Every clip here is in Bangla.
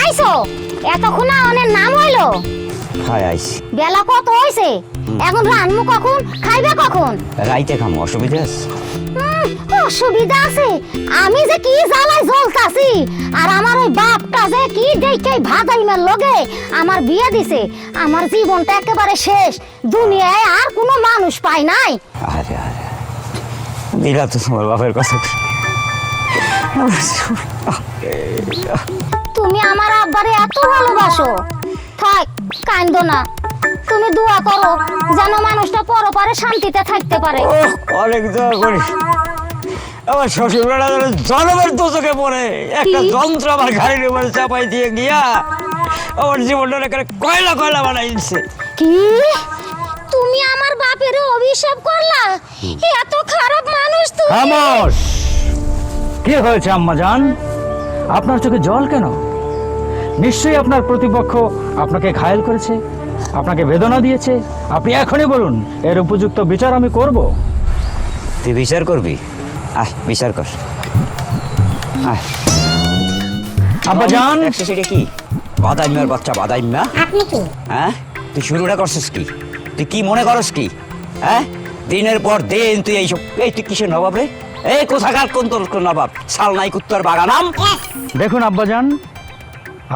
আইছো এতক্ষণ অনেক নাম হইলো হাই আইস বেলা কত হইছে এখন রানমু কখন খাইবে কখন রাইতে খামো অসুবিধা আছে অসুবিধা আছে আমি যে কি জ্বালায় জ্বলতাছি আর আমার ওই বাপটা যে কি দেখে ভাদাইমের লগে আমার বিয়ে দিছে আমার জীবনটা একেবারে শেষ দুনিয়ায় আর কোনো মানুষ পাই নাই আরে আরে দিলা তো তোমার বাপের কথা তুমি আমার আব্বারে এত ভালোবাসো থাক কান্দো না তুমি দোয়া করো যেন মানুষটা পরপারে শান্তিতে থাকতে পারে অনেক দোয়া করি আমার শ্বশুরবেলা জনমের দোষকে পড়ে একটা যন্ত্র আমার ঘাড়ির উপরে চাপাই দিয়ে গিয়া আমার জীবনটা এখানে কয়লা কয়লা বানাইছে কি তুমি আমার বাপের অভিশাপ করলা এত খারাপ মানুষ তুমি খামোশ! কি হয়েছে আম্মাজান? আপনার চোখে জল কেন? নিশ্চয়ই আপনার প্রতিপক্ষ আপনাকে ঘায়েল করেছে, আপনাকে বেদনা দিয়েছে। আপনি এখনই বলুন, এর উপযুক্ত বিচার আমি করব। তুই বিচার করবি? আহ বিচার কর। আহ আব্বাজান, সেটা কি বাদাইমার বাচ্চা বাদাইমা? আপনি কি হ্যাঁ তুই শুরুটা করছিস কি? তুই কি মনে করস কি? হ্যাঁ দিনের পর দিন তুই এইসব তুই কিসের নবাব রে? এই কোথাকার কোন তোর নবাব? সালনাই কুত্তার বাগানাম। দেখুন আব্বাজান,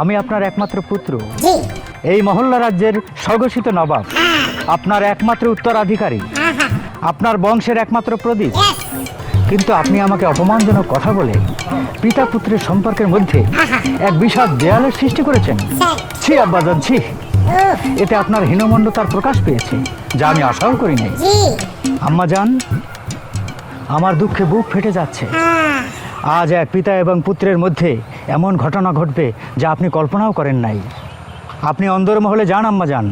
আমি আপনার একমাত্র পুত্র, এই মহল্লা রাজ্যের স্বঘোষিত নবাব, আপনার একমাত্র উত্তরাধিকারী, আপনার বংশের একমাত্র প্রদীপ। কিন্তু আপনি আমাকে অপমানজনক কথা বলে পিতা পুত্রের সম্পর্কের মধ্যে এক বিশাল দেয়ালের সৃষ্টি করেছেন। ছি আব্বাজান, ছি! এতে আপনার হীনমন্যতার প্রকাশ পেয়েছে, যা আমি আশাও করি নাই। আম্মাজান, আমার দুঃখে বুক ফেটে যাচ্ছে। আজ এক পিতা এবং পুত্রের মধ্যে এমন ঘটনা ঘটবে যা আপনি কল্পনাও করেন নাই। আপনি অন্দরমহলে যান আম্মাজান,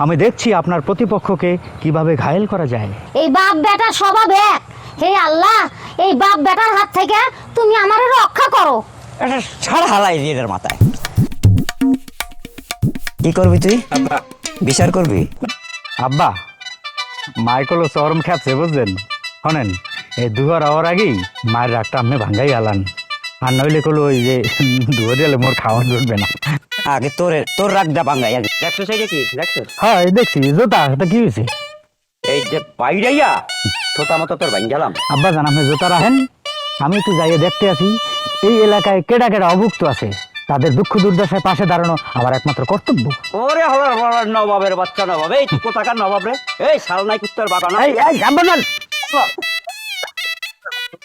আমি দেখছি আপনার প্রতিপক্ষকে কিভাবে ঘায়েল করা যায়। এই বাপ বেটা স্বভাব এক। হে আল্লাহ, এই বাপ বেটার হাত থেকে তুমি আমারে রক্ষা করো। এটা ছাড় হালাই দিয়ে এদের মাথায়। কি করবি তুই? বিচার করবি? আব্বা, মাইকেলও চরম খ্যাপছে বুঝলেন। শোনেন, এই দুয়ার হওয়ার আগেই মায়ের রাগটা আমি ভাঙ্গাই আলান, আর নইলে কলো ওই যে দুয়ার দিলে মোর খাওয়া জুটবে না। আগে তোর রাগটা ভাঙ্গাই আগে। দেখছো সেইটা কি? দেখছো? হ্যাঁ এই দেখছি জোতা, এটা কি হয়েছে? এই যে পাইরাইয়া ছোটা মতো তোর ভাঙ্গালাম। আব্বা জান, আপনি জোতা রাখেন, আমি একটু যাইয়ে দেখতে আছি এই এলাকায় কেডা কেডা অভুক্ত আছে, তাদের দুঃখ দুর্দশায় পাশে দাঁড়ানো আমার একমাত্র কর্তব্য। ওরে হলার নবাবের বাচ্চা নবাব, এই কোথাকার নবাব রে? এই সালনাই কুত্তার বাগান। এই আব্বা জান,